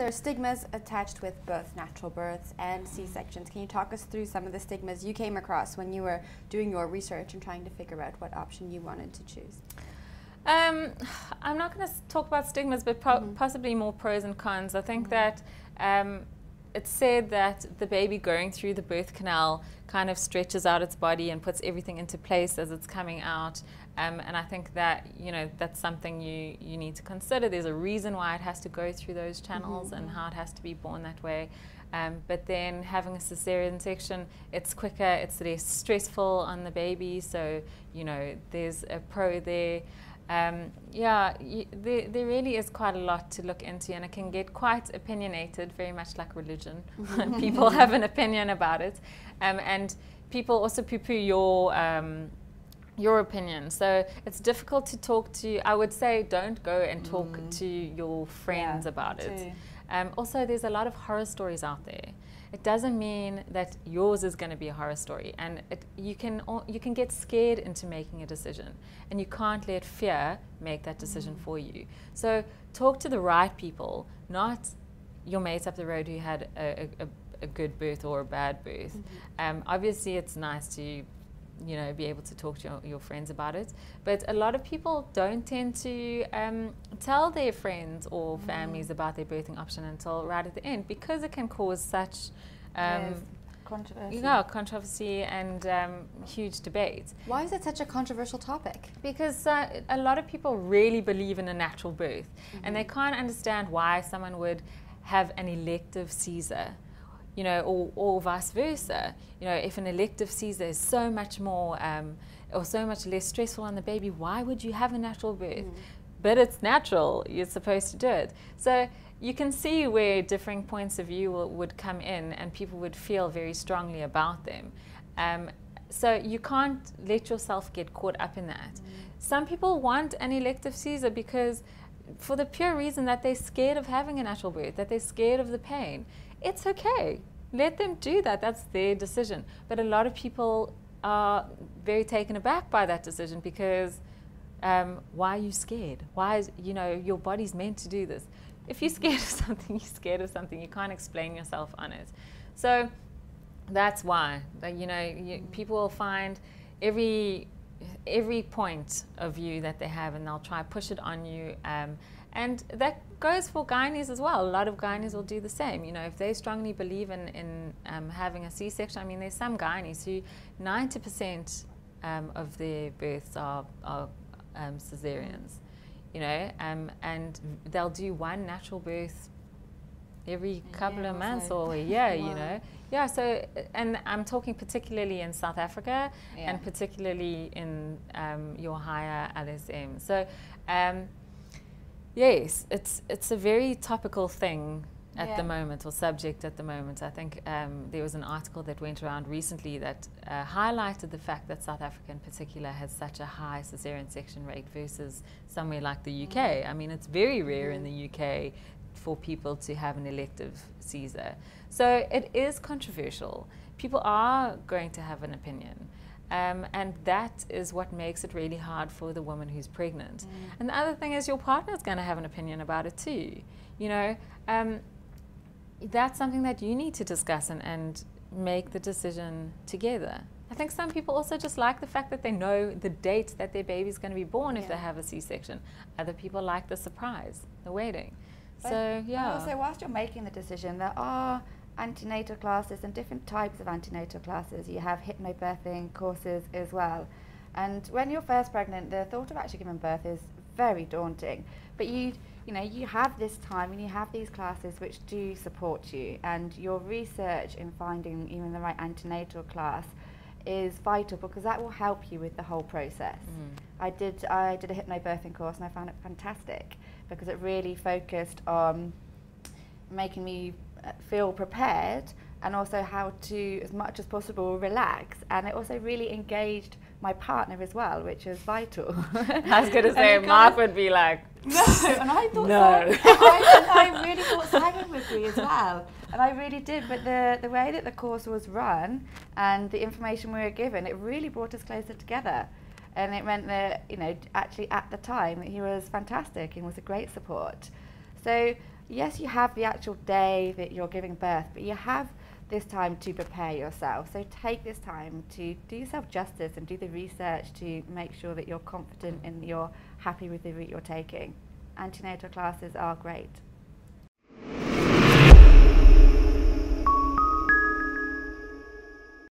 there are stigmas attached with both natural births and C-sections. Can you talk us through some of the stigmas you came across when you were doing your research and trying to figure out what option you wanted to choose? I'm not going to talk about stigmas, but possibly more pros and cons. I think that it's said that the baby going through the birth canal kind of stretches out its body and puts everything into place as it's coming out. And I think that, you know, that's something you need to consider. There's a reason why it has to go through those channels and how it has to be born that way. But then having a cesarean section, it's quicker, it's less stressful on the baby. So, you know, there's a pro there. There really is quite a lot to look into, and it can get quite opinionated, very much like religion. People have an opinion about it, and people also poo-poo your opinion. So it's difficult to talk to. I would say don't go and talk to your friends about it. Also, there's a lot of horror stories out there. It doesn't mean that yours is going to be a horror story, and you can get scared into making a decision, and you can't let fear make that decision for you. So talk to the right people, not your mates up the road who had a good birth or a bad birth. Obviously, it's nice to, you know, be able to talk to your friends about it, but a lot of people don't tend to tell their friends or families about their birthing option until right at the end, because it can cause such controversy and huge debate. Why is it such a controversial topic? Because a lot of people really believe in a natural birth, and they can't understand why someone would have an elective Caesar, you know, or vice versa. You know, if an elective Caesar is so much more or so much less stressful on the baby, why would you have a natural birth? But it's natural, you're supposed to do it. So you can see where differing points of view would come in, and people would feel very strongly about them. So you can't let yourself get caught up in that. Some people want an elective Caesar because, for the pure reason that they're scared of having a natural birth, that they're scared of the pain. It's okay. Let them do that. That's their decision. But a lot of people are very taken aback by that decision because why are you scared? Why is, you know, your body's meant to do this. If you're scared of something, you're scared of something. You can't explain yourself on it. So that's why, you know, people will find every point of view that they have, and they'll try to push it on you. And that goes for gynaes as well. A lot of gynaes will do the same. You know, if they strongly believe in having a C-section, I mean, there's some gynaes who 90% of their births are cesareans, you know, and they'll do one natural birth every couple of months or a year, you know. Yeah, so, and I'm talking particularly in South Africa and particularly in your higher LSM. So, yes, it's a very topical thing at the moment, or subject at the moment. I think there was an article that went around recently that highlighted the fact that South Africa in particular has such a high cesarean section rate versus somewhere like the UK. I mean, it's very rare in the UK for people to have an elective Caesar. So it is controversial. People are going to have an opinion. And that is what makes it really hard for the woman who's pregnant. And the other thing is your partner's going to have an opinion about it too. You know, that's something that you need to discuss and make the decision together. I think some people also just like the fact that they know the date that their baby's going to be born if they have a C-section. Other people like the surprise, the waiting. But so, yeah. Also, whilst you're making the decision, there are antenatal classes and different types of antenatal classes. You have hypnobirthing courses as well. And when you're first pregnant, the thought of actually giving birth is very daunting. But you know, you have this time and you have these classes which do support you, and your research in finding even the right antenatal class is vital, because that will help you with the whole process. I did a hypnobirthing course and I found it fantastic, because it really focused on making me feel prepared, and also how to, as much as possible, relax. And it also really engaged my partner as well, which is vital. I was going to say, Mark would be like, no, and I thought no. I really thought Simon would be as well, and I really did. But the way that the course was run and the information we were given, it really brought us closer together. And it meant that, you know, actually at the time, he was fantastic and was a great support. So yes, you have the actual day that you're giving birth, but you have this time to prepare yourself. So take this time to do yourself justice and do the research to make sure that you're confident and you're happy with the route you're taking. Antenatal classes are great.